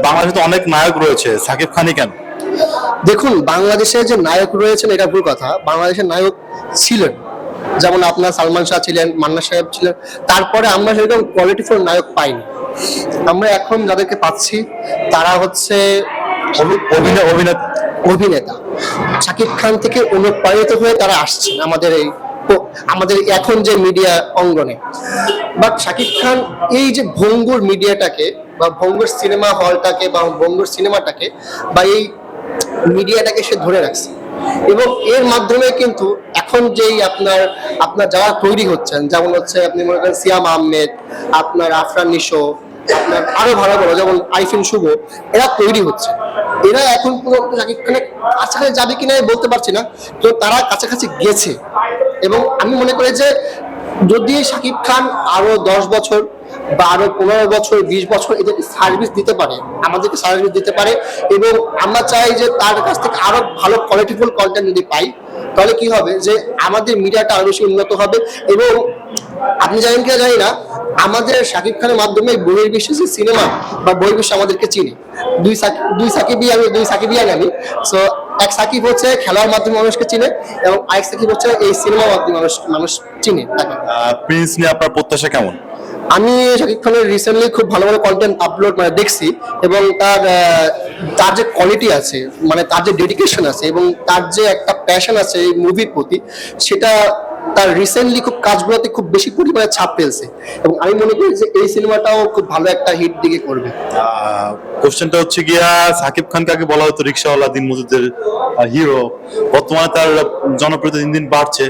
বাংলাদেশে তো অনেক নায়ক রয়েছে, সাকিব খানই কেন? দেখুন, বাংলাদেশে যে নায়ক রয়েছেন এটা ভুল কথা। বাংলাদেশের নায়ক ছিলেন, যেমন আপনার সালমান শাহ ছিলেন, মান্না সাহেব ছিলেন। তারপরে আমরা সেরকম কোয়ালিটিফুল নায়ক পাইনি। আমরা এখন যাদেরকে পাচ্ছি তারা হচ্ছে অভিনেতা। অভিনেতা। শাকিব খান থেকে অনুপ্রাণিত হয়ে তারা আসছেন আমাদের এখন যে মিডিয়া অঙ্গনে। বাট শাকিব খান এই যে ভঙ্গুর মিডিয়াটাকে বা ভঙ্গুর সিনেমা হলটাকে বা ভঙ্গুর সিনেমাটাকে বা এই মিডিয়াটাকে সে ধরে রাখছে, এবং এর মাধ্যমে কিন্তু এখন যেই আপনার আপনার যারা তৈরি হচ্ছেন, যেমন হচ্ছে আপনি মনে করেন সিয়াম আহমেদ, আপনার আফরান নিশো, আপনার আরো ভালো ভালো যেমন আইফিন শুভ, এরা তৈরি হচ্ছে। এরা এখন পুরো শাকিব খানের কাছাকাছি যাবে কিনা আমি বলতে পারছি না, তো তারা কাছাকাছি গেছে। এবং আমি মনে করি যে যদি শাকিব খান আরো 10 বছর বা আরো 15 বছর 20 বছর এদেরকে সার্ভিস দিতে পারে, আমাদেরকে সার্ভিস দিতে পারে, এবং আমরা চাই যে তার কাছ থেকে আরো ভালো কোয়ালিটিফুল কন্টেন্ট যদি পাই, তাহলে কি হবে যে আমাদের মিডিয়াটা আরো বেশি উন্নত হবে। এবং আপনি জানেন কিনা জানি না, আমাদের শাকিব খানের মাধ্যমে বহির্বিশ্বে সিনেমা বা বহির্বিশ্ব আমাদেরকে চিনি। দুই সাকিবিয়ান আমি। সো এক সাকিব হচ্ছে খেলার মাধ্যমে মানুষকে চিনে, এবং আরেক সাকিব হচ্ছে এই সিনেমার মাধ্যমে মানুষ চিনে তাকে। প্রিন্স নিয়ে আপনার প্রত্যাশা কেমন? আমি শাকিব খানের রিসেন্টলি খুব ভালো ভালো কন্টেন্ট আপলোড দেখছি, এবং তার যে কোয়ালিটি আছে, মানে তার যে ডেডিকেশন আছে এবং তার যে একটা প্যাশন আছে এই মুভির প্রতি, সেটা তার রিসেন্টলি খুব কাজগুলোতে খুব বেশি পরিমাণে ছাপ ফেলছে। এবং আমি মনে করি যে এই সিনেমাটাও খুব ভালো একটা হিট দিকে করবে। কোশ্চেনটা হচ্ছে গিয়া, সাকিব খান কাকে বলা হতো রিক্সাওয়ালা, দিনমজুরদের হিরো, বর্তমানে তার জনপ্রিয়তা দিন দিন বাড়ছে।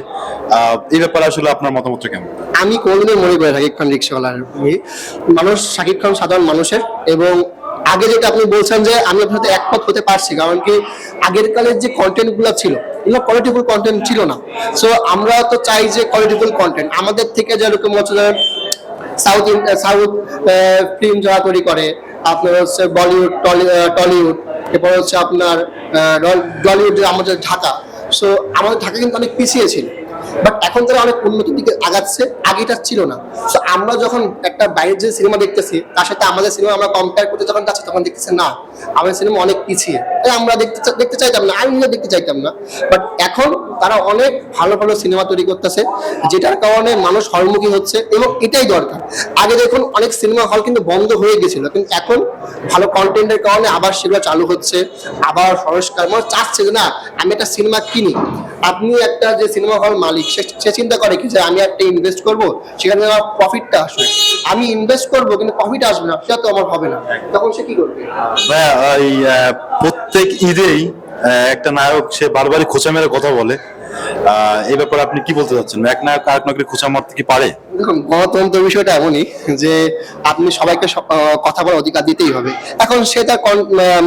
এই ব্যাপারে আসলে আপনার মতামত কেমন? আমি কোনোদিনই মনে করি শাকিব খান রিক্সাওয়ালার মানুষ। শাকিব খান সাধারণ মানুষের, এবং আগে যেটা আপনি বলছেন যে আমি আপনার সাথে একমত হতে পারছি, কারণ কি আগের কালের যে কন্টেন্ট গুলো ছিল এগুলো কোয়ালিটিফুল কন্টেন্ট ছিল না। সো আমরা তো চাই যে কোয়ালিটিফুল কন্টেন্ট আমাদের থেকে, যেরকম হচ্ছে সাউথ ফিল্ম যারা তৈরি করে, আপনার হচ্ছে বলিউড, টলিউড, এরপর হচ্ছে আপনার ডলিউড, আমাদের ঢাকা। সো আমাদের ঢাকা কিন্তু অনেক পিছিয়ে ছিল, বাট এখন তারা অনেক উন্নতির দিকে আগাচ্ছে, আগেটা ছিল না। তো আমরা যখন একটা বাইরের যে সিনেমা দেখতেছি তার সাথে আমাদের সিনেমা আমরা কম্পেয়ার করতে যখন যাচ্ছি, তখন দেখতেছি না আমাদের সিনেমা অনেক পিছিয়ে, তাই আমরা দেখতে চাইতাম না, আমি নিজে দেখতে চাইতাম না। বাট এখন তারা অনেক ভালো ভালো সিনেমা তৈরি করতেছে, যেটার কারণে মানুষ হলমুখী হচ্ছে, এবং এটাই দরকার। আগে দেখুন অনেক সিনেমা হল কিন্তু বন্ধ হয়ে গেছিল, কিন্তু এখন ভালো কন্টেন্টের কারণে আবার সেগুলো চালু হচ্ছে, আবার সংস্কার মানুষ চাচ্ছে যে না আমি একটা সিনেমা কিনি। আপনি একটা যে সিনেমা হল মালিক, সে চিন্তা করে কি যে আমি একটা ইনভেস্ট করব, সেখানে আমার প্রফিটটা আসবে। আমি ইনভেস্ট করব কিন্তু প্রফিট আসবে না, সেটা তো আমার হবে না, তখন সে কি করবে? প্রত্যেক ঈদেই একটা নায়ক সে বারবারই খোঁচা মেরে কথা বলে। এই ব্যাপারে আপনি কি বলতে চাচ্ছেন? এক নায়ক আরেক নায়কের খোঁচা মারতে কি পারে? দেখুন, গণতন্ত্র বিষয়টা এমনই যে আপনি সবাইকে কথা বলার অধিকার দিতেই হবে। এখন সে তার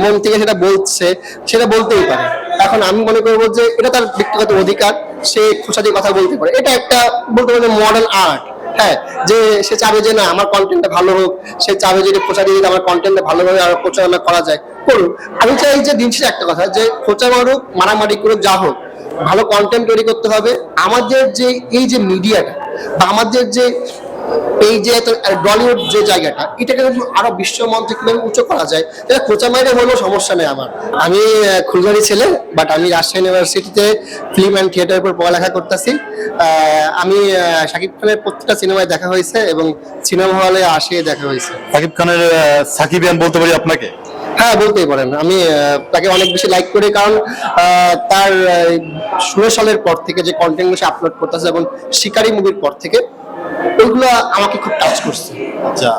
মন থেকে সেটা বলছে, সেটা বলতেই পারে। এখন আমি মনে করবো যে এটা তার ব্যক্তিগত অধিকার, সে খোঁচা দিয়ে কথা বলতে পারে। এটা একটা বলতে পারে মডার্ন আর্ট। হ্যাঁ, যে সে চাবে যে না আমার কন্টেন্টটা ভালো হোক, সে চাবে যে খোঁচা দিয়ে আমার কন্টেন্টটা ভালোভাবে আরো প্রচারণা করা যায়, করুন। আমি চাই যে দিন শেষে একটা কথা, যে খোঁচা মারুক, মারামারি করুক, যা হোক, ভালো কন্টেন্ট তৈরি করতে হবে। আমাদের যে এই যে মিডিয়াটা বা আমাদের যে এই যে বলিউড যে জায়গাটা, এটাকে কিন্তু আরো বিশ্ব মঞ্চে কিভাবে উঁচু করা যায়, এটা খোঁচা মাইরে হলেও সমস্যা নেই আমার। আমি খুলনারি ছেলে, বাট আমি রাজশাহী ইউনিভার্সিটিতে ফিল্ম অ্যান্ড থিয়েটারের উপর পড়ালেখা করতেছি। আমি শাকিব খানের প্রত্যেকটা সিনেমায় দেখা হয়েছে, এবং সিনেমা হলে আসে দেখা হয়েছে। সাকিব খানের সাকিবিয়ান বলতে পারি আপনাকে? হ্যাঁ, বলতেই পারেন। আমি তাকে অনেক বেশি লাইক করি, কারণ তার 16 সালের পর থেকে যে কন্টেন্ট সে আপলোড করতেছে, এবং শিকারি মুভির পর থেকে, ওইগুলো আমাকে খুব টাচ করছে। আচ্ছা,